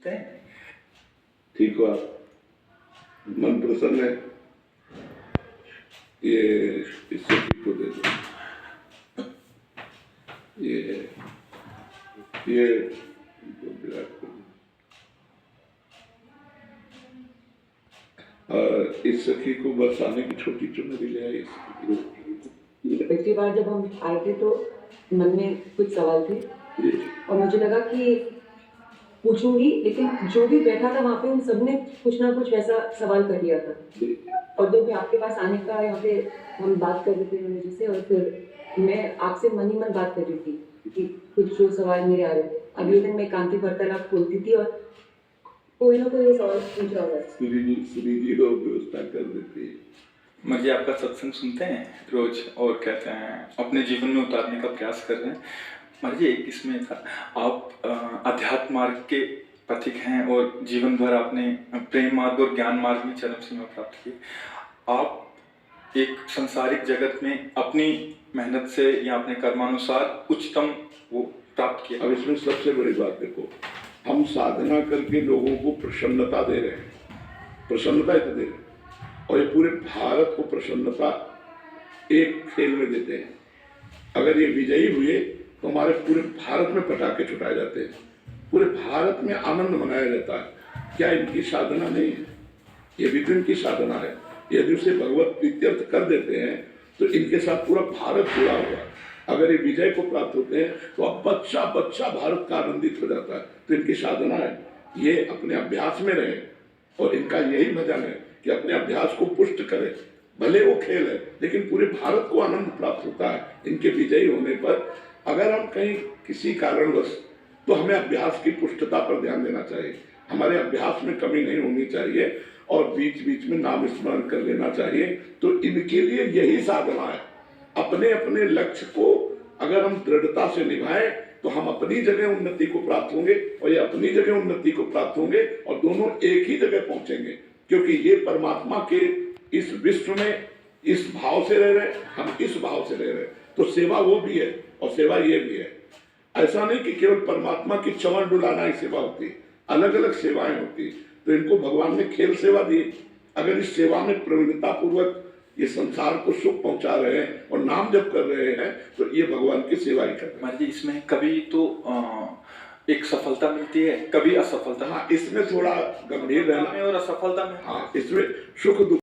सकते हैं? ठीक हो आप? मन प्रसन्न है? ये इससे ठीक को दे दो। ये विराट को दो। और इस सखी को बरसाने की छोटी चुनरी ले आई। पिछली बार जब हम आए थे तो मन में कुछ सवाल थे और मुझे लगा कि पूछूंगी, लेकिन जो भी बैठा था वहाँ पे उन सबने कुछ ना कुछ वैसा सवाल कर लिया था। और जब भी आपके पास आने का यहाँ पे हम बात कर रहे थे मैनेजर से, और फिर मैं आपसे मन ही मन बात कर रही थी कि कुछ जो सवाल मेरे आ रहे थे। अगले दिन मैं कांति वार्तालाप खोलती थी और कोई ना कोई सवाल पूछ रहा होगा। श्री जी को व्यवस्था कर देती है। मर्जी आपका सत्संग सुनते हैं रोज और कहते हैं अपने जीवन में उतारने का प्रयास कर रहे हैं। मर्जी एक इसमें था, आप अध्यात्म मार्ग के पथिक हैं और जीवन भर आपने प्रेम मार्ग और ज्ञान मार्ग में चरम सीमा प्राप्त की। आप एक संसारिक जगत में अपनी मेहनत से या अपने कर्मानुसार उच्चतम वो प्राप्त किया। अब इसमें सबसे बड़ी बात देखो, हम साधना करके लोगों को प्रसन्नता दे रहे हैं, प्रसन्नता दे रहे हैं, और ये पूरे भारत को प्रसन्नता एक खेल में देते हैं। अगर ये विजयी हुए तो हमारे पूरे भारत में पटाखे छुटाए जाते हैं, पूरे भारत में आनंद मनाया जाता है। क्या इनकी साधना नहीं है? ये भी तो इनकी साधना है। यदि उसे भगवत प्रीत्यर्थ कर देते हैं तो इनके साथ पूरा भारत जुड़ा हुआ। अगर ये विजय को प्राप्त होते हैं तो अब बच्चा बच्चा भारत का आनंदित हो जाता है। तो इनकी साधना है, ये अपने अभ्यास में रहे और इनका यही भजन है कि अपने अभ्यास को पुष्ट करें। भले वो खेल है लेकिन पूरे भारत को आनंद प्राप्त होता है इनके विजयी होने पर। अगर हम कहीं किसी कारणवश, तो हमें अभ्यास की पुष्टता पर ध्यान देना चाहिए। हमारे अभ्यास में कमी नहीं होनी चाहिए और बीच बीच में नाम स्मरण कर लेना चाहिए। तो इनके लिए यही साधना है। अपने अपने लक्ष्य को अगर हम दृढ़ता से निभाएं तो हम अपनी जगह उन्नति को प्राप्त होंगे और ये अपनी जगह उन्नति को प्राप्त होंगे और दोनों एक ही जगह पहुंचेंगे। क्योंकि ये परमात्मा के इस विश्व में इस भाव से रह रहे, हम इस भाव से रह रहे। तो सेवा वो भी है और सेवा ये भी है। ऐसा नहीं कि केवल परमात्मा की चरण डुलाना ही सेवा होती, अलग अलग सेवाएं होती। तो इनको भगवान ने खेल सेवा दी। अगर इस सेवा में प्रवीणता पूर्वक ये संसार को सुख पहुंचा रहे हैं और नाम जप कर रहे हैं तो ये भगवान की सेवा ही कर रहे हैं। इसमें कभी तो एक सफलता मिलती है, कभी असफलता। हाँ, इसमें थोड़ा गंभीर रहना और असफलता में हाँ, इसमें सुख दुख